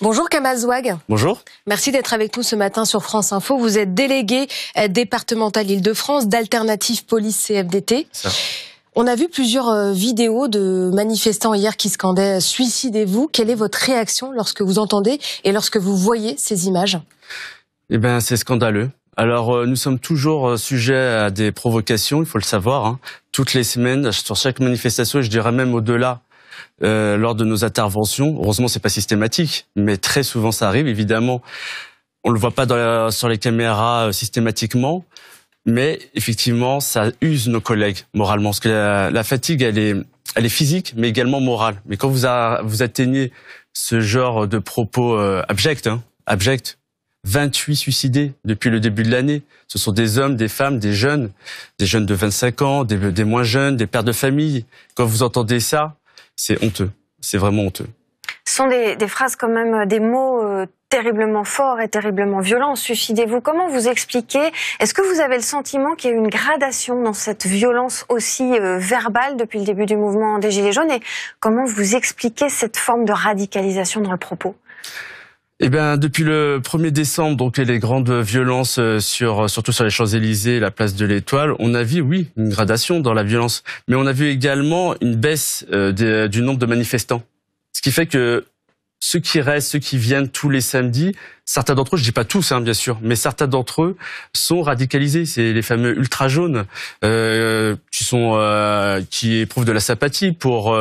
Bonjour Kamal Zouag. Bonjour. Merci d'être avec nous ce matin sur France Info. Vous êtes délégué départemental Île-de-France d'Alternative Police CFDT. Ça. On a vu plusieurs vidéos de manifestants hier qui scandaient « Suicidez-vous ». Quelle est votre réaction lorsque vous entendez et lorsque vous voyez ces images? Eh bien, c'est scandaleux. Alors, nous sommes toujours sujets à des provocations, il faut le savoir, hein. Toutes les semaines, sur chaque manifestation, et je dirais même au-delà, lors de nos interventions. Heureusement, c'est pas systématique, mais très souvent ça arrive. Évidemment, on le voit pas sur les caméras systématiquement, mais effectivement, ça use nos collègues moralement. Parce que la fatigue, elle est physique, mais également morale. Mais quand vous atteignez ce genre de propos abjects, 28 suicidés depuis le début de l'année. Ce sont des hommes, des femmes, des jeunes de 25 ans, des moins jeunes, des pères de famille. Quand vous entendez ça, c'est honteux. C'est vraiment honteux. Ce sont des phrases quand même, des mots terriblement forts et terriblement violents. Suicidez-vous. Comment vous expliquez? Est-ce que vous avez le sentiment qu'il y a une gradation dans cette violence aussi verbale depuis le début du mouvement des Gilets jaunes? Et comment vous expliquez cette forme de radicalisation dans le propos? Eh bien, depuis le 1er décembre, donc les grandes violences surtout sur les Champs-Élysées, la place de l'Étoile, on a vu, oui, une gradation dans la violence, mais on a vu également une baisse du nombre de manifestants. Ce qui fait que ceux qui restent, ceux qui viennent tous les samedis, certains d'entre eux, je dis pas tous, bien sûr, mais certains d'entre eux sont radicalisés. C'est les fameux ultra jaunes qui éprouvent de la sympathie pour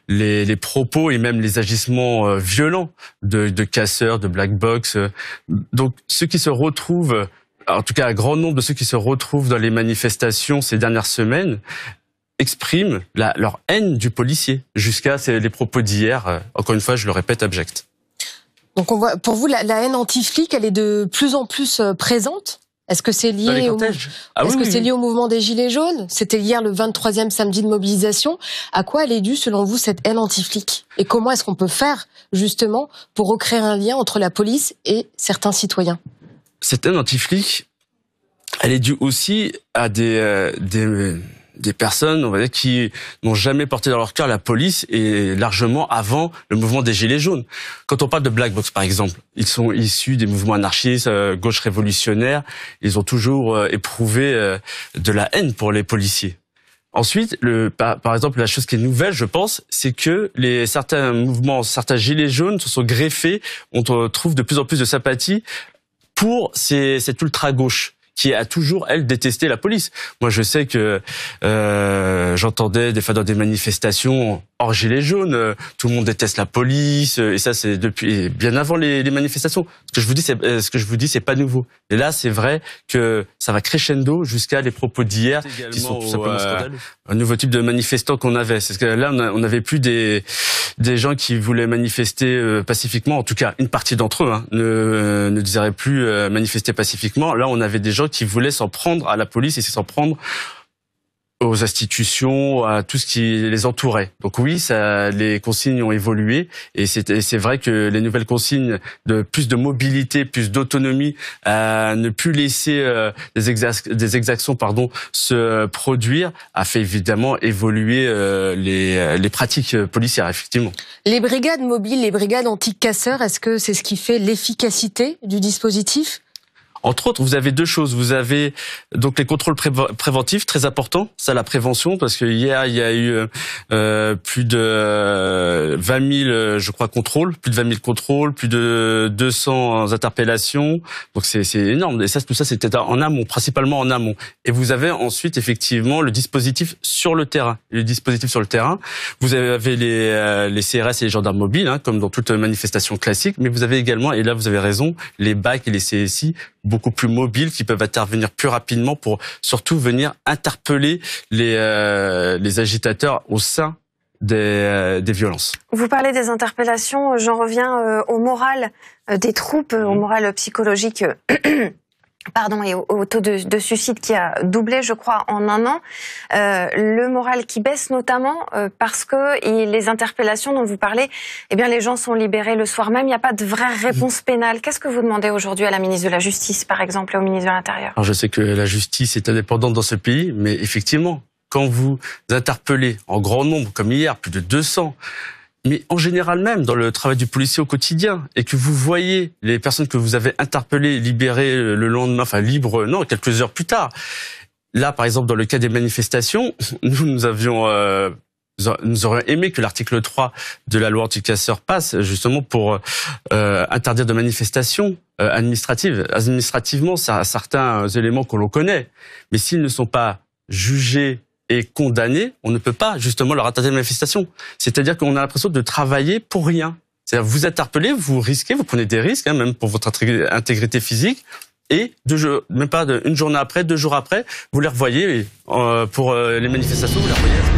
les propos et même les agissements violents de casseurs, de black box. Donc ceux qui se retrouvent, en tout cas un grand nombre de ceux qui se retrouvent dans les manifestations ces dernières semaines, expriment leur haine du policier, jusqu'à les propos d'hier, encore une fois, je le répète, abjects. Donc on voit, pour vous, la haine anti-flic, elle est de plus en plus présente? Est-ce que c'est lié lié au mouvement des Gilets jaunes? C'était hier le 23e samedi de mobilisation. À quoi elle est due, selon vous, cette haine anti-flic? Et comment est-ce qu'on peut faire, justement, pour recréer un lien entre la police et certains citoyens? Cette haine anti-flic, elle est due aussi à des personnes, on va dire, qui n'ont jamais porté dans leur cœur la police, et largement avant le mouvement des Gilets jaunes. Quand on parle de Black Box, par exemple, ils sont issus des mouvements anarchistes, gauche révolutionnaire. Ils ont toujours éprouvé de la haine pour les policiers. Ensuite, par exemple, la chose qui est nouvelle, je pense, c'est que certains mouvements, certains Gilets jaunes se sont greffés. On trouve de plus en plus de sympathie pour cette ultra-gauche qui a toujours, elle, détesté la police. Moi, je sais que j'entendais des fois dans des manifestations hors gilets jaunes, tout le monde déteste la police, et ça, c'est depuis bien avant les manifestations. Ce que je vous dis, c'est pas nouveau. Et là, c'est vrai que ça va crescendo jusqu'à les propos d'hier, qui sont tout simplement scandaleux. Un nouveau type de manifestants qu'on avait. C'est que là, on n'avait plus des gens qui voulaient manifester pacifiquement. En tout cas, une partie d'entre eux ne désiraient plus manifester pacifiquement. Là, on avait des gens qui voulaient s'en prendre à la police et s'en prendre aux institutions, à tout ce qui les entourait. Donc oui, les consignes ont évolué, et c'est vrai que les nouvelles consignes de plus de mobilité, plus d'autonomie, ne plus laisser des exactions se produire, a fait évidemment évoluer les pratiques policières, effectivement. Les brigades mobiles, les brigades anti-casseurs, est-ce que c'est ce qui fait l'efficacité du dispositif ? Entre autres, vous avez deux choses. Vous avez donc les contrôles préventifs, très importants. Ça, la prévention, parce que hier, il y a eu plus de 20 000, je crois, contrôles, plus de 20 000 contrôles, plus de 200 interpellations. Donc c'est énorme. Et ça, tout ça, c'était en amont, principalement en amont. Et vous avez ensuite, effectivement, le dispositif sur le terrain. Le dispositif sur le terrain, vous avez les CRS et les gendarmes mobiles, comme dans toute manifestation classique. Mais vous avez également, et là, vous avez raison, les BAC et les CSI, beaucoup plus mobiles, qui peuvent intervenir plus rapidement pour surtout venir interpeller les agitateurs au sein des violences. Vous parlez des interpellations, j'en reviens au moral des troupes, au moral psychologique et au taux de suicide qui a doublé, je crois, en un an. Le moral qui baisse notamment parce que les interpellations dont vous parlez, les gens sont libérés le soir même. Il n'y a pas de vraie réponse pénale. Qu'est-ce que vous demandez aujourd'hui à la ministre de la Justice, par exemple, et au ministre de l'Intérieur? Alors, je sais que la justice est indépendante dans ce pays, mais effectivement, quand vous interpellez en grand nombre, comme hier, plus de 200, Mais en général même, dans le travail du policier au quotidien, et que vous voyez les personnes que vous avez interpellées, libérées le lendemain, enfin libres, non, quelques heures plus tard. Là, par exemple, dans le cas des manifestations, nous aurions aimé que l'article 3 de la loi anti-casseurs passe, justement pour interdire de manifestations administratives. Administrativement, ça a certains éléments que l'on connaît, mais s'ils ne sont pas jugés et condamnés, on ne peut pas justement leur interdire de manifestation. C'est-à-dire qu'on a l'impression de travailler pour rien. C'est-à-dire vous interpellez, vous risquez, vous prenez des risques, même pour votre intégrité physique, et même pas une journée après, 2 jours après, vous les revoyez pour les manifestations, vous les revoyez.